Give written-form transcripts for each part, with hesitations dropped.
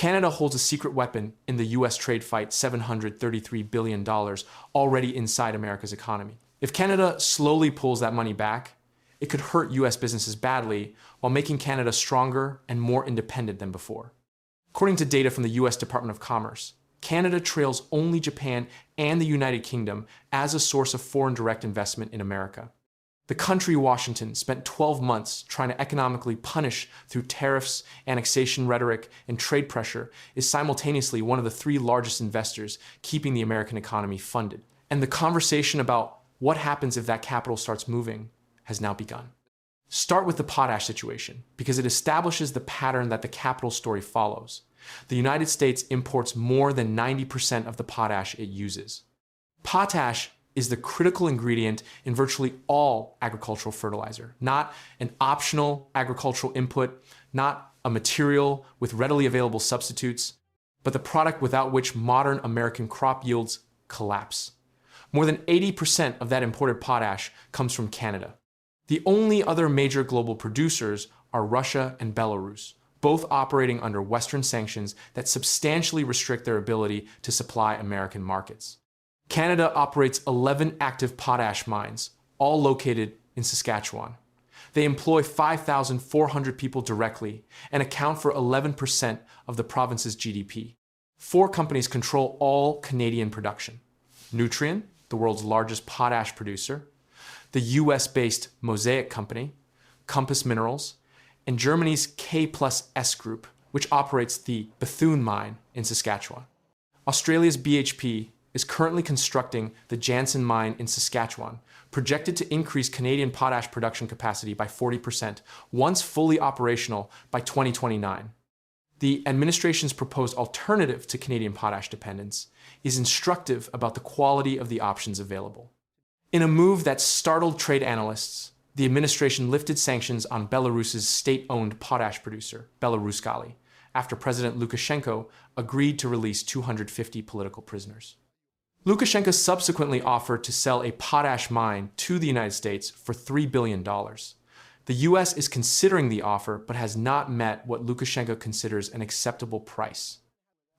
Canada holds a secret weapon in the US trade fight, $733 billion, already inside America's economy. If Canada slowly pulls that money back, it could hurt US businesses badly while making Canada stronger and more independent than before. According to data from the US Department of Commerce, Canada trails only Japan and the United Kingdom as a source of foreign direct investment in America. The country, Washington, spent 12 months trying to economically punish through tariffs, annexation rhetoric, and trade pressure, is simultaneously one of the 3 largest investors keeping the American economy funded. And the conversation about what happens if that capital starts moving has now begun. Start with the potash situation, because it establishes the pattern that the capital story follows. The United States imports more than 90% of the potash it uses. Potash is the critical ingredient in virtually all agricultural fertilizer, not an optional agricultural input, not a material with readily available substitutes, but the product without which modern American crop yields collapse. More than 80% of that imported potash comes from Canada. The only other major global producers are Russia and Belarus, both operating under Western sanctions that substantially restrict their ability to supply American markets. Canada operates 11 active potash mines, all located in Saskatchewan. They employ 5,400 people directly and account for 11% of the province's GDP. 4 companies control all Canadian production: Nutrien, the world's largest potash producer; the US-based Mosaic Company, Compass Minerals, and Germany's K+S Group, which operates the Bethune mine in Saskatchewan. Australia's BHP is currently constructing the Jansen mine in Saskatchewan, projected to increase Canadian potash production capacity by 40% once fully operational by 2029. The administration's proposed alternative to Canadian potash dependence is instructive about the quality of the options available. In a move that startled trade analysts, the administration lifted sanctions on Belarus's state-owned potash producer, Belaruskali, after President Lukashenko agreed to release 250 political prisoners. Lukashenko subsequently offered to sell a potash mine to the United States for $3 billion. The US is considering the offer, but has not met what Lukashenko considers an acceptable price.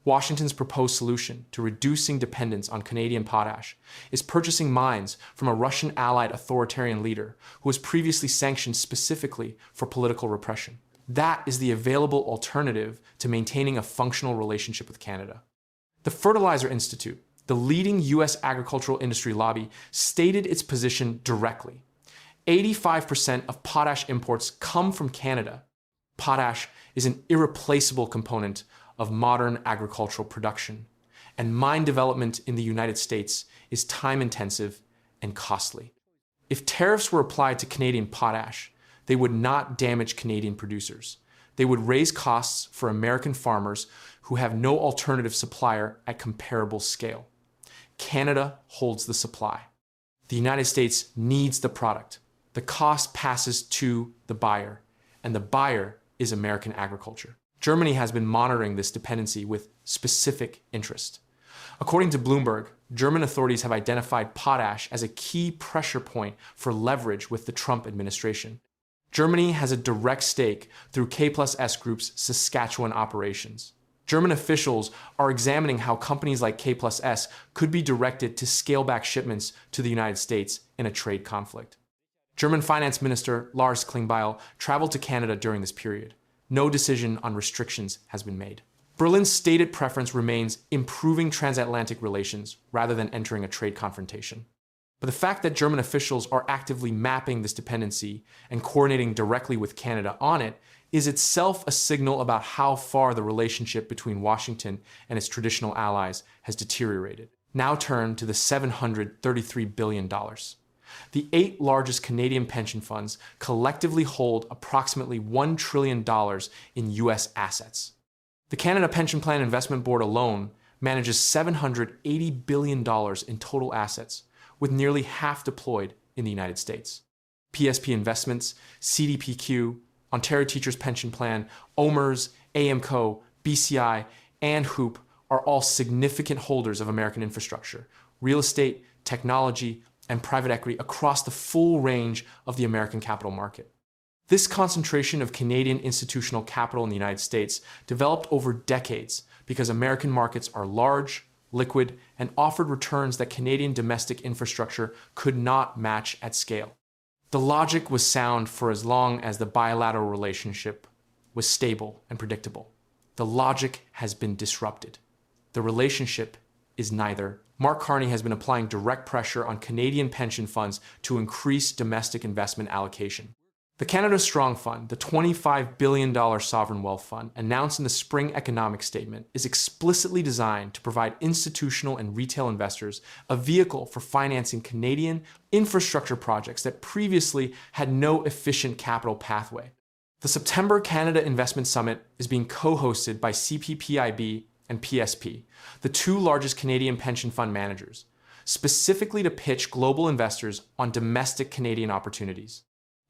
Washington's proposed solution to reducing dependence on Canadian potash is purchasing mines from a Russian-allied authoritarian leader who was previously sanctioned specifically for political repression. That is the available alternative to maintaining a functional relationship with Canada. The Fertilizer Institute, the leading US agricultural industry lobby, stated its position directly. 85% of potash imports come from Canada. Potash is an irreplaceable component of modern agricultural production, and mine development in the United States is time-intensive and costly. If tariffs were applied to Canadian potash, they would not damage Canadian producers. They would raise costs for American farmers who have no alternative supplier at comparable scale. Canada holds the supply. The United States needs the product. The cost passes to the buyer, and the buyer is American agriculture. Germany has been monitoring this dependency with specific interest. According to Bloomberg, German authorities have identified potash as a key pressure point for leverage with the Trump administration. Germany has a direct stake through K+S Group's Saskatchewan operations. German officials are examining how companies like K+S could be directed to scale back shipments to the United States in a trade conflict. German Finance Minister Lars Klingbeil traveled to Canada during this period. No decision on restrictions has been made. Berlin's stated preference remains improving transatlantic relations rather than entering a trade confrontation. But the fact that German officials are actively mapping this dependency and coordinating directly with Canada on it is itself a signal about how far the relationship between Washington and its traditional allies has deteriorated. Now turn to the $733 billion. The 8 largest Canadian pension funds collectively hold approximately $1 trillion in US assets. The Canada Pension Plan Investment Board alone manages $780 billion in total assets, with nearly half deployed in the United States. PSP Investments, CDPQ, Ontario Teachers Pension Plan, OMERS, AMCO, BCI, and HOOP are all significant holders of American infrastructure, real estate, technology, and private equity across the full range of the American capital market. This concentration of Canadian institutional capital in the United States developed over decades because American markets are large, liquid, and offered returns that Canadian domestic infrastructure could not match at scale. The logic was sound for as long as the bilateral relationship was stable and predictable. The logic has been disrupted. The relationship is neither. Mark Carney has been applying direct pressure on Canadian pension funds to increase domestic investment allocation. The Canada Strong Fund, the $25 billion sovereign wealth fund announced in the spring economic statement, is explicitly designed to provide institutional and retail investors a vehicle for financing Canadian infrastructure projects that previously had no efficient capital pathway. The September Canada Investment Summit is being co-hosted by CPPIB and PSP, the two largest Canadian pension fund managers, specifically to pitch global investors on domestic Canadian opportunities.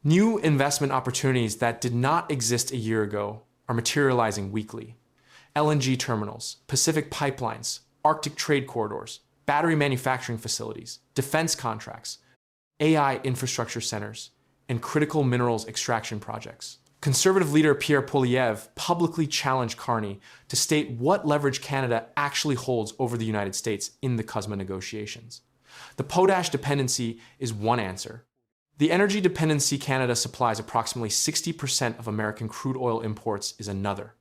New investment opportunities that did not exist a year ago are materializing weekly. LNG terminals, Pacific pipelines, Arctic trade corridors, battery manufacturing facilities, defense contracts, AI infrastructure centers, and critical minerals extraction projects. Conservative leader Pierre Poilievre publicly challenged Carney to state what leverage Canada actually holds over the United States in the CUSMA negotiations. The potash dependency is one answer. The energy dependency Canada supplies approximately 60% of American crude oil imports is another.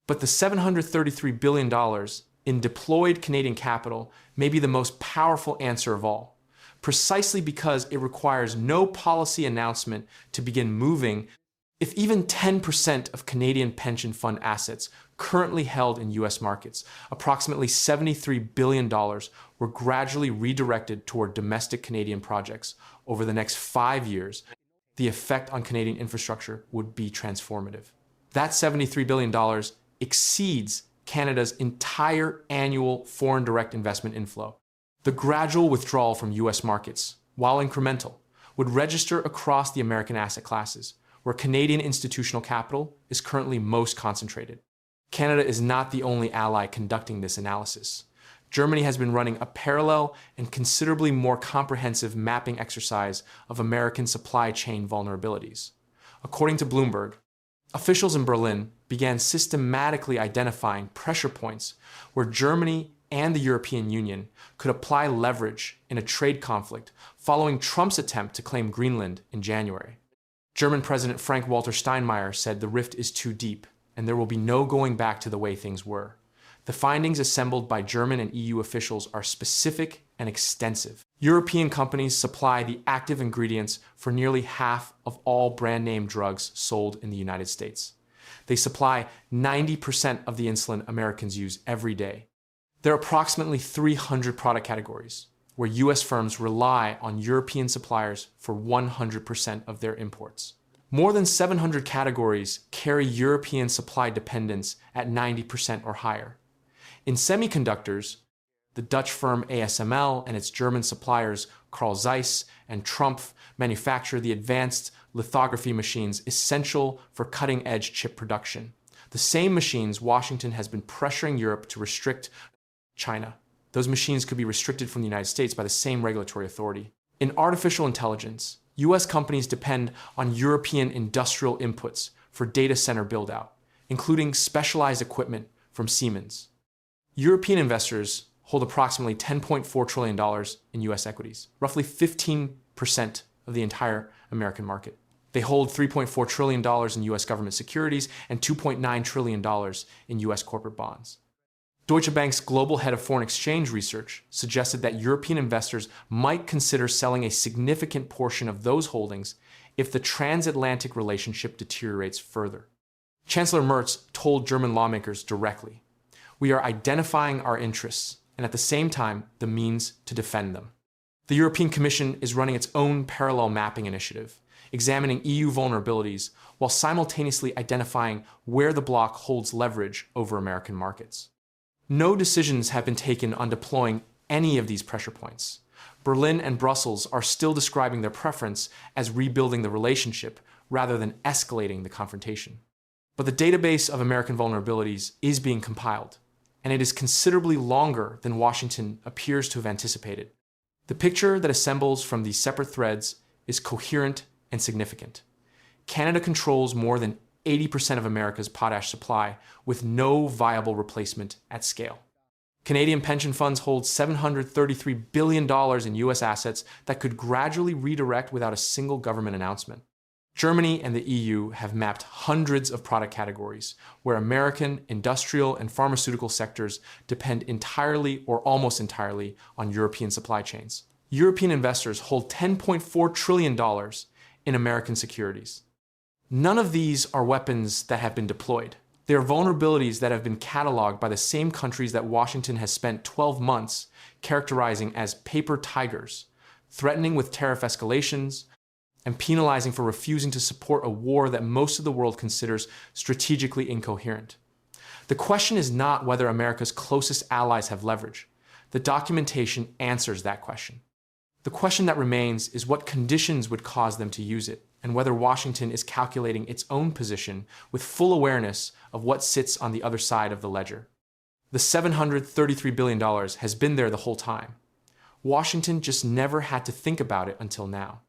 But the $733 billion in deployed Canadian capital may be the most powerful answer of all, precisely because it requires no policy announcement to begin moving. If even 10% of Canadian pension fund assets currently held in U.S. markets, approximately $73 billion, were gradually redirected toward domestic Canadian projects over the next 5 years, the effect on Canadian infrastructure would be transformative. That $73 billion exceeds Canada's entire annual foreign direct investment inflow. The gradual withdrawal from U.S. markets, while incremental, would register across the American asset classes, where Canadian institutional capital is currently most concentrated. Canada is not the only ally conducting this analysis. Germany has been running a parallel and considerably more comprehensive mapping exercise of American supply chain vulnerabilities. According to Bloomberg, officials in Berlin began systematically identifying pressure points where Germany and the European Union could apply leverage in a trade conflict following Trump's attempt to claim Greenland in January. German President Frank-Walter Steinmeier said the rift is too deep and there will be no going back to the way things were. The findings assembled by German and EU officials are specific and extensive. European companies supply the active ingredients for nearly half of all brand name drugs sold in the United States. They supply 90% of the insulin Americans use every day. There are approximately 300 product categories where US firms rely on European suppliers for 100% of their imports. More than 700 categories carry European supply dependence at 90% or higher. In semiconductors, the Dutch firm ASML and its German suppliers Carl Zeiss and Trumpf manufacture the advanced lithography machines essential for cutting-edge chip production. The same machines Washington has been pressuring Europe to restrict China. Those machines could be restricted from the United States by the same regulatory authority. In artificial intelligence, US companies depend on European industrial inputs for data center build-out, including specialized equipment from Siemens. European investors hold approximately $10.4 trillion in US equities, roughly 15% of the entire American market. They hold $3.4 trillion in US government securities and $2.9 trillion in US corporate bonds. Deutsche Bank's global head of foreign exchange research suggested that European investors might consider selling a significant portion of those holdings if the transatlantic relationship deteriorates further. Chancellor Merz told German lawmakers directly, "We are identifying our interests and at the same time the means to defend them." The European Commission is running its own parallel mapping initiative, examining EU vulnerabilities while simultaneously identifying where the bloc holds leverage over American markets. No decisions have been taken on deploying any of these pressure points. Berlin and Brussels are still describing their preference as rebuilding the relationship rather than escalating the confrontation. But the database of American vulnerabilities is being compiled, and it is considerably longer than Washington appears to have anticipated. The picture that assembles from these separate threads is coherent and significant. Canada controls more than 80% of America's potash supply with no viable replacement at scale. Canadian pension funds hold $733 billion in US assets that could gradually redirect without a single government announcement. Germany and the EU have mapped hundreds of product categories where American industrial and pharmaceutical sectors depend entirely or almost entirely on European supply chains. European investors hold $10.4 trillion in American securities. None of these are weapons that have been deployed. They are vulnerabilities that have been cataloged by the same countries that Washington has spent 12 months characterizing as paper tigers, threatening with tariff escalations, and penalizing for refusing to support a war that most of the world considers strategically incoherent. The question is not whether America's closest allies have leverage. The documentation answers that question. The question that remains is what conditions would cause them to use it, and whether Washington is calculating its own position with full awareness of what sits on the other side of the ledger. The $733 billion has been there the whole time. Washington just never had to think about it until now.